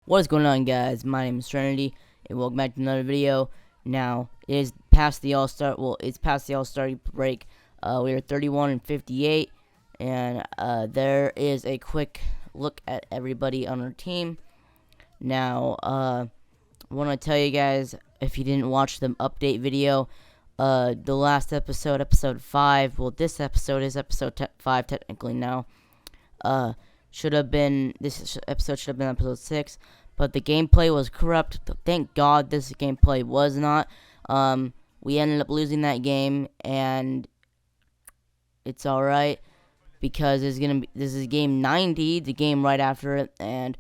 What is going on, guys? My name is Trinity, and welcome back to another video. Now, it is past the All-Star, it's past the All-Star break. We are 31 and 58, and there is a quick look at everybody on our team. Now, I want to tell you guys, if you didn't watch the update video, the last episode, episode 5, well, this episode is episode 5 technically now. This episode should have been episode 6, but the gameplay was corrupt. Thank God this gameplay was not. We ended up losing that game, and it's alright, because this is game 90, the game right after it, and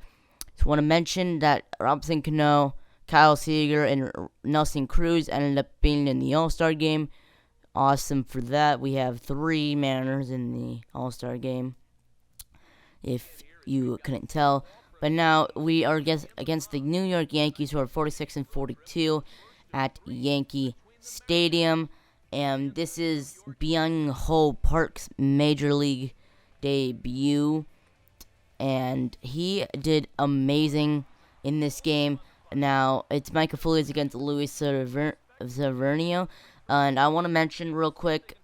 just want to mention that Robinson Cano, Kyle Seager, and Nelson Cruz ended up being in the All-Star game. Awesome for that. We have 3 Mariners in the All-Star game, if you couldn't tell. But now we are against the New York Yankees, who are 46 and 42 at Yankee Stadium. And this is Byung-Ho Park's Major League debut. And he did amazing in this game. Now, it's Michael Feliz against Luis Severnio. And I want to mention real quick,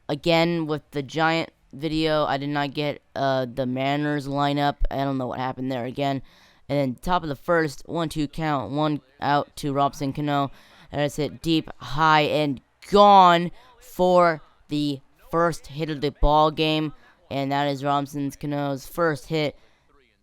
again, with the Giant video, I did not get the Mariners lineup. I don't know what happened there again. And then top of the first, 1-2 count, 1 out to Robinson Cano. And it's hit deep, high, and gone for the first hit of the ball game. And that is Robinson Cano's first hit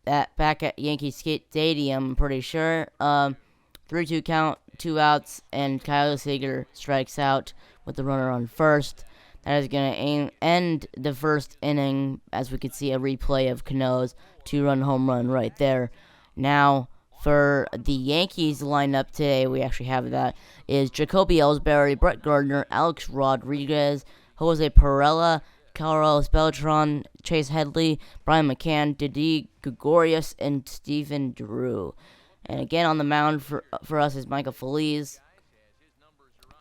back at Yankee Stadium, I'm pretty sure. 3-2 count, 2 outs, and Kyle Seager strikes out with the runner on first. That is going to end the first inning, as we could see a replay of Cano's 2-run home run right there. Now, for the Yankees lineup today, we actually have that, is Jacoby Ellsbury, Brett Gardner, Alex Rodriguez, Jose Perella, Carlos Beltran, Chase Headley, Brian McCann, Didi Gregorius, and Stephen Drew. And again on the mound for us is Michael Feliz.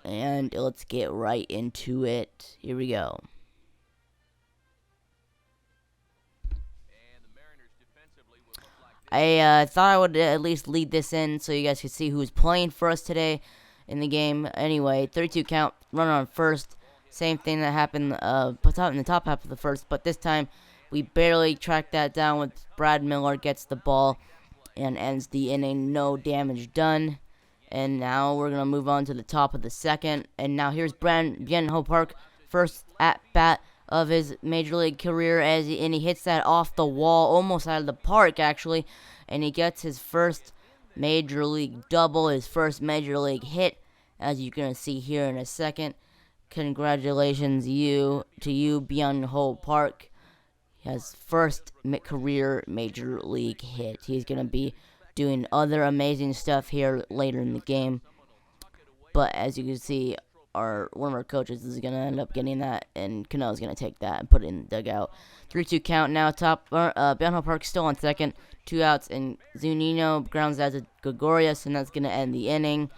And let's get right into it. Here we go. I thought I would at least lead this in so you guys could see who's playing for us today in the game. Anyway, 32 count, runner on first. Same thing that happened in the top half of the first, but this time we barely tracked that down with Brad Miller gets the ball and ends the inning. No damage done. And now we're going to move on to the top of the second. And now here's Byung-Ho Park, first at-bat of his Major League career, and he hits that off the wall, almost out of the park, actually. And he gets his first Major League double, his first Major League hit, as you're going to see here in a second. Congratulations to you, Byung-Ho Park. His first career Major League hit. He's going to be doing other amazing stuff here later in the game, but as you can see, one of our coaches is going to end up getting that, and Cano's going to take that and put it in the dugout. 3-2 count now. Byung-Ho Park still on second, 2 outs, and Zunino grounds out to Gregorius, and that's going to end the inning.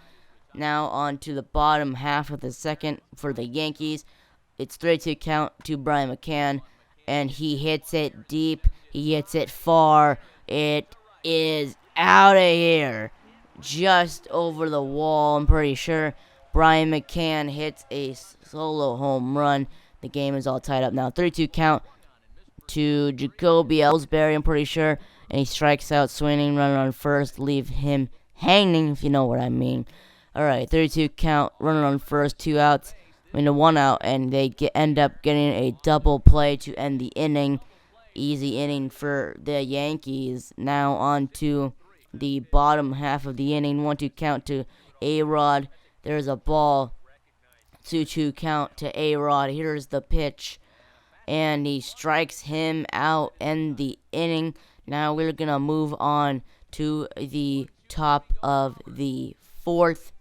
Now on to the bottom half of the second for the Yankees. It's 3-2 count to Brian McCann, and he hits it deep. He hits it far. It is out of here, just over the wall, I'm pretty sure. Brian McCann hits a solo home run. The game is all tied up now. 3-2 count to Jacoby Ellsbury, I'm pretty sure, and he strikes out, swinging, runner on first, leave him hanging, if you know what I mean. Alright, 3-2 count, runner on first, 2 outs, 1 out, and they end up getting a double play to end the inning. Easy inning for the Yankees. Now on to the bottom half of the inning. 1-2 count to A-Rod. There's a ball. 2-2 count to A-Rod. Here's the pitch, and he strikes him out in the inning. Now we're going to move on to the top of the fourth.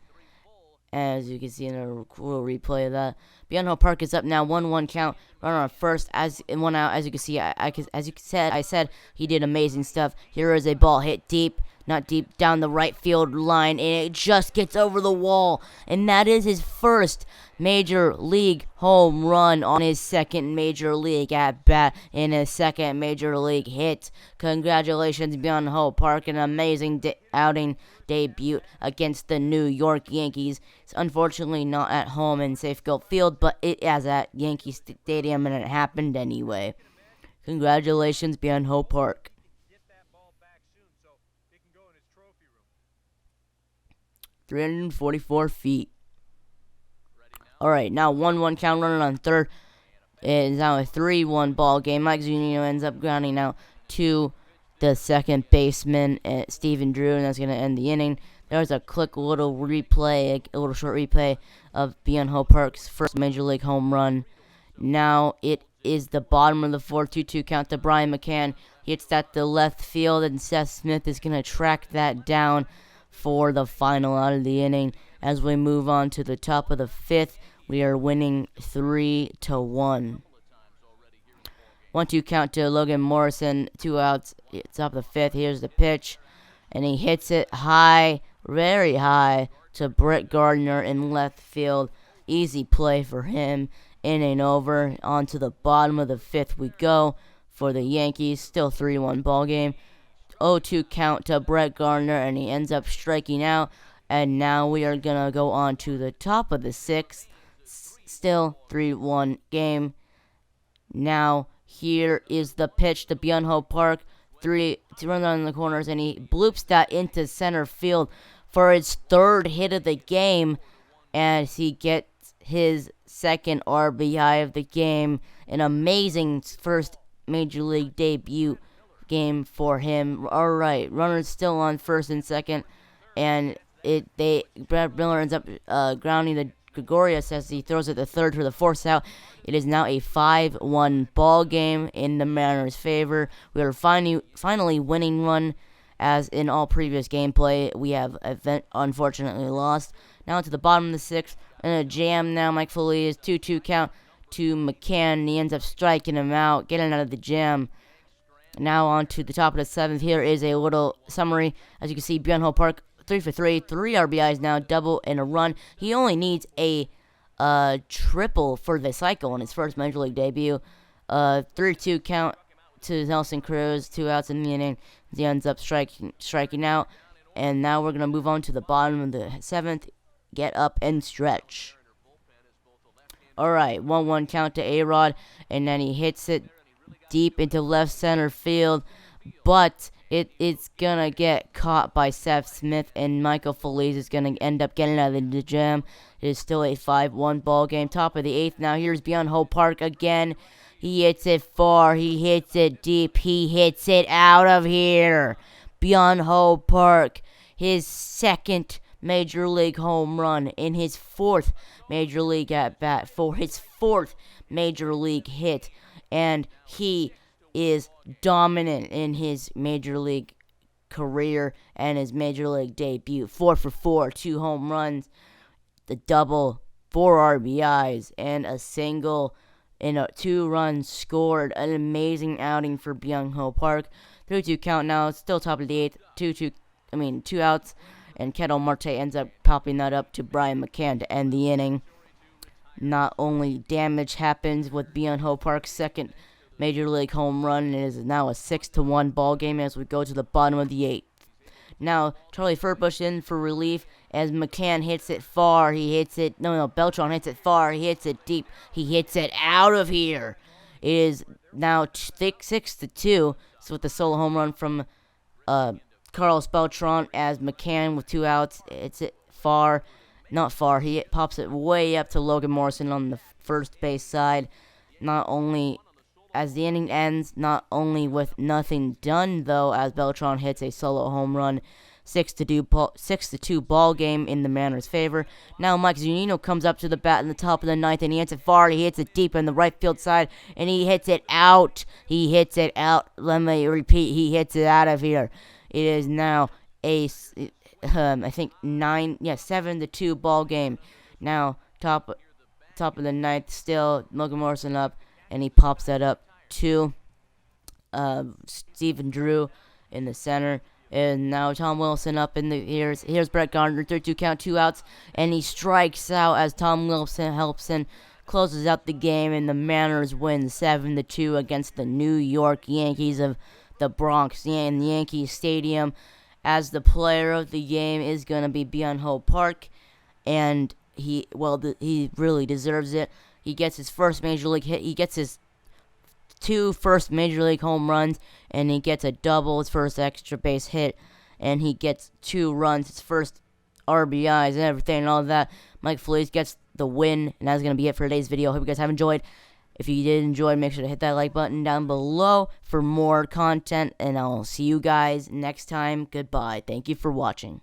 As you can see in a cool replay of that, Byung-Ho Park is up now, 1-1 count, runner on first, and 1 out. As you can see, I said he did amazing stuff. Here is a ball hit deep, not deep, down the right field line, and it just gets over the wall. And that is his first major league home run on his second major league at bat in his second major league hit. Congratulations, Byung-ho Park, an amazing outing debut against the New York Yankees. It's unfortunately not at home in Safeco Field, but it is at Yankee Stadium, and it happened anyway. Congratulations, Byung-ho Park. 344 feet. Alright, now 1-1 count, running on third. It is now a 3-1 ball game. Mike Zunino ends up grounding out to the second baseman, Stephen Drew, and that's going to end the inning. There's a quick little replay, a little short replay of Byung-ho Park's first major league home run. Now it is the bottom of the 4-2-2 count to Brian McCann. He hits that to left field, and Seth Smith is going to track that down for the final out of the inning. As we move on to the top of the fifth, we are winning 3-1. 1-2 count to Logan Morrison, 2 outs, top of the fifth. Here's the pitch, and he hits it high, very high, to Brett Gardner in left field. Easy play for him. Inning over. On to the bottom of the fifth we go for the Yankees. Still 3-1 ball game. 0-2 count to Brett Gardner, and he ends up striking out. And now we are going to go on to the top of the sixth. Still 3-1 game. Now, here is the pitch to Byung-ho Park. 3 runs on the corners, and he bloops that into center field for his third hit of the game. As he gets his second RBI of the game. An amazing first major league debut game for him. Alright, runners still on first and second, and Brad Miller ends up grounding the Gregorius as he throws it the third for the fourth out. It is now a 5-1 ball game in the Mariners' favor. We are finally winning one, as in all previous gameplay we have unfortunately lost. Now to the bottom of the sixth, and a jam now. Mike Foley is 2-2 count to McCann, and he ends up striking him out, getting out of the jam. Now on to the top of the seventh. Here is a little summary. As you can see, Byung-ho Park 3 for 3, 3 RBIs now, double and a run. He only needs a triple for the cycle in his first major league debut. 3-2 count to Nelson Cruz, 2 outs in the inning. He ends up striking out. And now we're going to move on to the bottom of the seventh. Get up and stretch. Alright, 1-1 count to A-Rod, and then he hits it deep into left center field, but it's gonna get caught by Seth Smith, and Michael Feliz is gonna end up getting out of the jam. It is still a 5-1 ball game. Top of the eighth. Now here's Byung-ho Park again. He hits it far. He hits it deep. He hits it out of here. Byung-ho Park, his second major league home run in his fourth major league at bat for his fourth major league hit, and he is dominant in his major league career and his major league debut. 4 for 4, 2 home runs, the double, 4 RBIs, and a single, and 2 runs scored. An amazing outing for Byung-ho Park. 3-2 count now, still top of the eighth. 2 outs. And Ketel Marte ends up popping that up to Brian McCann to end the inning. Not only damage happens with Byung-ho Park's second major league home run, it is now a 6-1 ball game as we go to the bottom of the eighth. Now, Charlie Furbush in for relief as McCann hits it far. Beltran hits it far. He hits it deep. He hits it out of here. It is now 6-2. So with the solo home run from Carlos Beltran, as McCann with 2 outs, it's it far, not far. He pops it way up to Logan Morrison on the first base side. Not only as the inning ends, not only with nothing done though, as Beltran hits a solo home run. 6-2 ball game in the Mariners' favor. Now Mike Zunino comes up to the bat in the top of the ninth, and he hits it far. He hits it deep in the right field side, and he hits it out. He hits it out. Let me repeat. He hits it out of here. It is now a, 7-2 ball game. Now, top of the ninth, still Logan Morrison up, and he pops that up to Stephen Drew in the center. And now Tom Wilson up in the here's Brett Gardner, 3-2 count, 2 outs, and he strikes out as Tom Wilson helps in, closes out the game, and the Mariners win 7-2 against the New York Yankees of the Bronx in Yankee Stadium. As the player of the game is gonna be Byung-ho Park, and he really deserves it. He gets his first major league hit. He gets his 2 first major league home runs, and he gets a double, his first extra base hit, and he gets 2 runs, his first RBIs and everything and all that. Mike Feliz gets the win, and that's going to be it for today's video. Hope you guys have enjoyed. If you did enjoy, make sure to hit that like button down below for more content, and I'll see you guys next time. Goodbye. Thank you for watching.